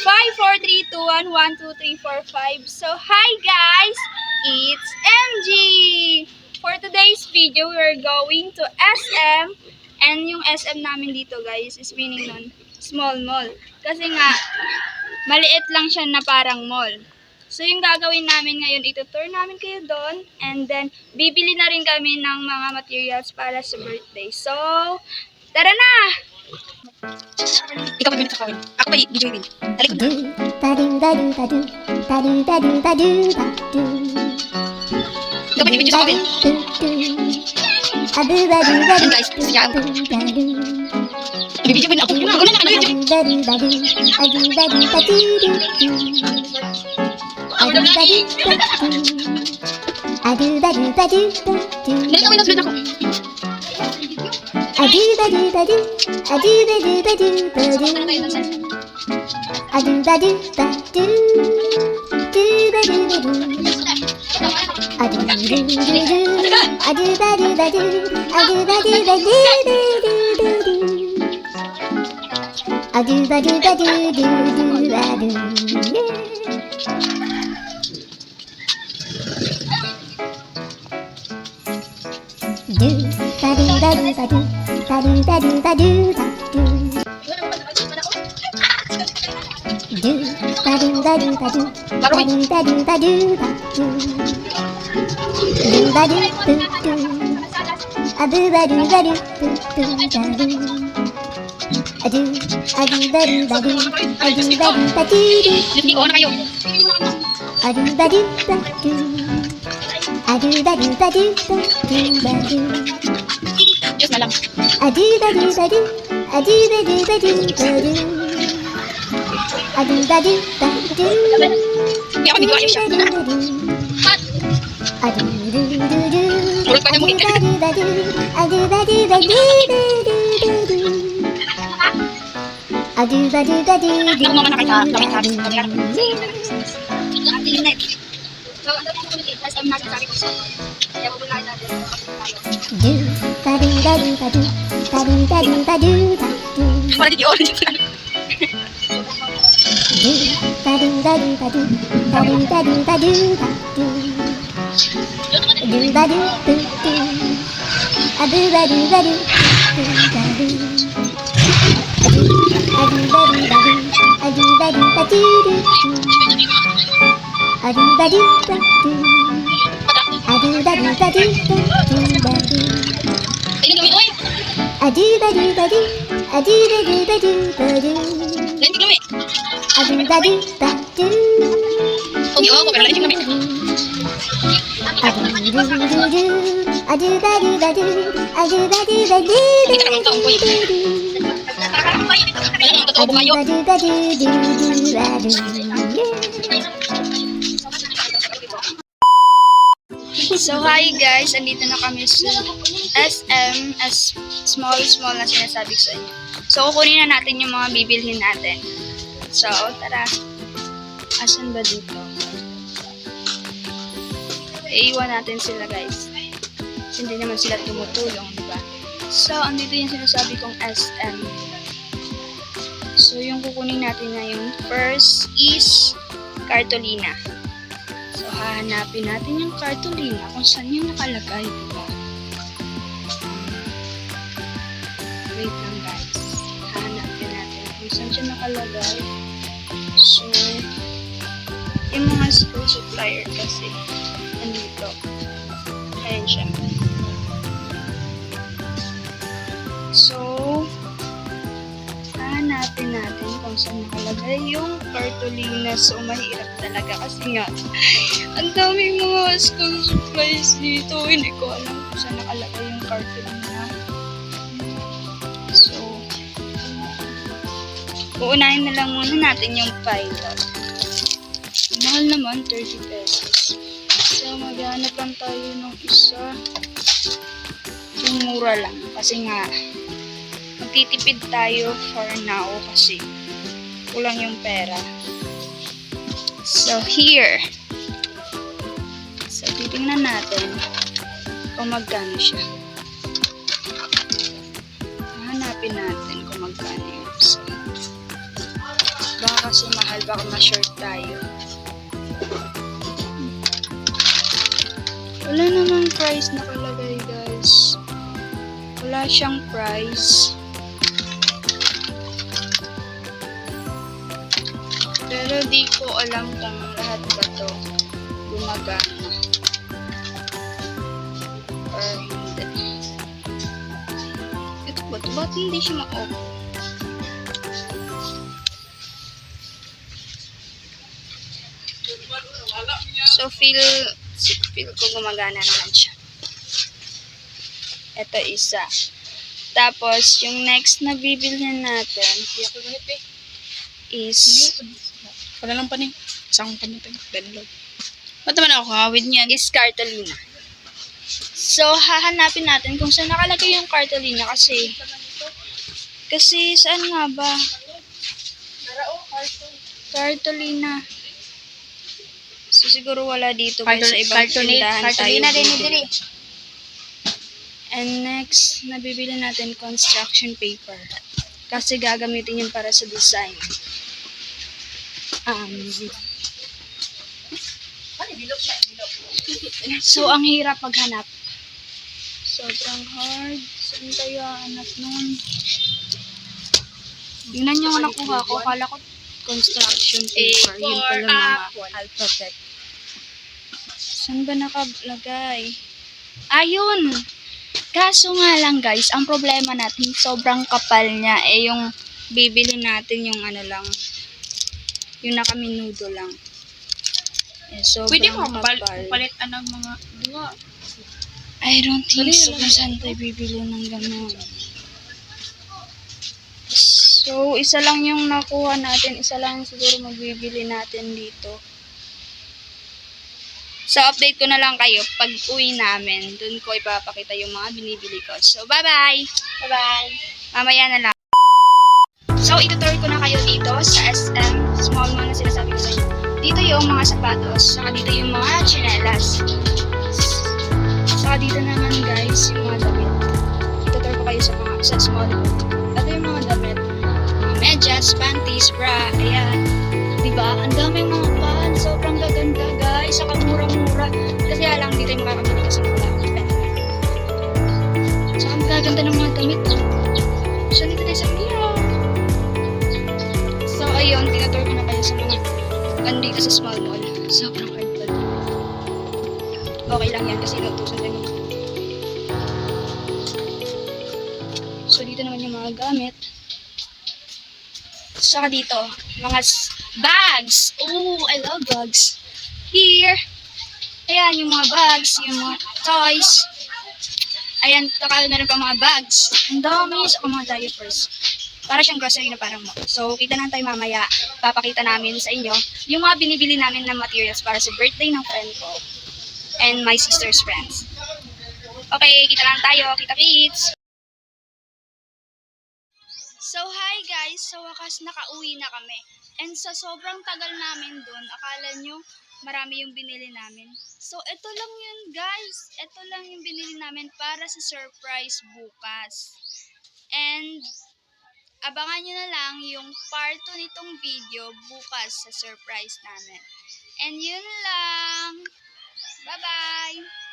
5, 4, 3, 2, 1, 1, 2, 3, 4, 5. So, hi guys! It's MG! For today's video, we're going to SM. And yung SM namin dito guys is meaning nun, small mall. Kasi nga, maliit lang siya na parang mall. So, yung gagawin namin ngayon, itutour namin kayo doon. And then, bibili na rin kami ng mga materials para sa birthday. So, tara na! Ikaw mag-unit sa kawin. Ako pa i-video yun. Talikod na. Ikaw pa i-video sa kawin. Yan guys, siya ang... I-video ko na ako. Ako na nakano yun. Nalika ko yung nag-vlog ako. Hindi ko na kayo. Diyos na lang. Hindi ako video ayos siya. Murag pa niya mo kita. Ako naman na kayo sa lamit habis. So, ang dami ko ulit. SM natin sabi ko sa kaya pupunahin natin. Para di orange. Ayun kami, oy! Lantik kami! Okay, oo ko, pero lantik kami. Hindi ka naman taong ko yun. Wala nang totoo po kayo. So, hi guys! Andito na kami sa SM, small na sinasabi ko sa inyo. So, kukunin na natin yung mga bibilhin natin. So, tara. Asan ba dito? Iiwan natin sila guys. Hindi naman sila tumutulong, diba? So, andito yung sinasabi kong SM. So, yung kukunin natin na yung first is cartolina. So, hahanapin natin yung cartolina kung saan yung nakalagay, diba? Wait lang guys. Hahanapin natin kung saan siya nakalagay. So, yung mga school supplier kasi, nandito. Ayan siya. So, hahanapin natin kung saan nakalagay yung cartolina. So, mahirap talaga kasi nga, ang daming mga school supplies dito. Hindi ko alam kung saan nakalagay yung cartolina. So, uunahin na lang muna natin yung pilot. Mahal naman, 30 pesos. So, maghanap lang tayo ng isa. Yung mura lang. Kasi nga, magtitipid tayo for now kasi kulang yung pera. So, here. So, titingnan natin kung magkano siya. Hanapin natin kung magkano yun. So, baka kasi mahal baka ma-short tayo. Wala namang price nakalagay, guys. Wala siyang price. Pero di ko alam kung lahat ba to gumagana or hindi. Ito ba? Ba't hindi siya ma-off? So, feel ko gumagana naman siya. Ito isa. Tapos, yung next na bibilhin natin is Wala lang pa ni. Isang pa nito. Download. ba't naman ako hawid niyan? Is Cartolina. So, hahanapin natin kung saan nakalagay yung Cartolina kasi saan nga ba? Cartolina. So, siguro wala dito guys sa ibang tindahan tayo bibili. And next, nabibili natin construction paper. Kasi gagamitin yun para sa design. So, ang hirap maghanap. Sobrang hard. Saan tayo hanap nun? Tingnan yung nakuha ko. Kala ko construction paper. Yun pala mga alphabet. Saan ba nakalagay? Ayun! Kaso nga lang guys, ang problema natin, sobrang kapal niya. Yung bibili natin yung ano lang. Yung nakaminudo lang. Sobrang Pwede mo kapal. palit ng mga duwa. I don't think so kung saan tayo bibili ng gano'n. So, isa lang yung nakuha natin. Isa lang siguro magbibili natin dito. So, update ko na lang kayo pag uwi namin. Doon ko ipapakita yung mga binibili ko. So, bye-bye! Bye-bye. Mamaya na lang. So, itutur ko na kayo dito sa SM. Small mall na sinasabi ko sa inyo. Dito yung mga sapatos. Saka dito yung mga tsinelas. Saka dito naman guys, yung mga damit. Itutur ko kayo sa small mall. Ito yung mga damit. Mga medyas, panties, bra, ayan. Diba? Ang daming mga pants. Sobrang gaganda guys. Saka murang-mura. Kasi lang dito yung makakabili kasi wala akong pera. Saka ang gaganda ng mga damit. So, dito tayo sa mirror. So, ayun. Tinutur ko na kayo sa mga andito sa small mall. Sobrang hard pa. Okay lang yan kasi inutusan din mo. So, dito naman yung mga gamit. Saka dito, mga bags. Oh, I love bags. Here. Ayan, yung mga bags, yung mga toys. Ayan, saka meron pa mga bags. Ang dami, saka mga diapers. Para siyang grocery na parang mo. So, kita na tayo mamaya. Papakita namin sa inyo yung mga binibili namin na materials para sa birthday ng friend ko and my sister's friends. Okay, kita lang tayo. Kita kits! So, hi guys! Sa wakas, nakauwi na kami. And sa sobrang tagal namin dun, akala nyo marami yung binili namin. So, ito lang yun guys. Ito lang yung binili namin para sa surprise bukas. And abangan nyo na lang yung part 2 nitong video bukas sa surprise namin. And yun lang. Bye-bye!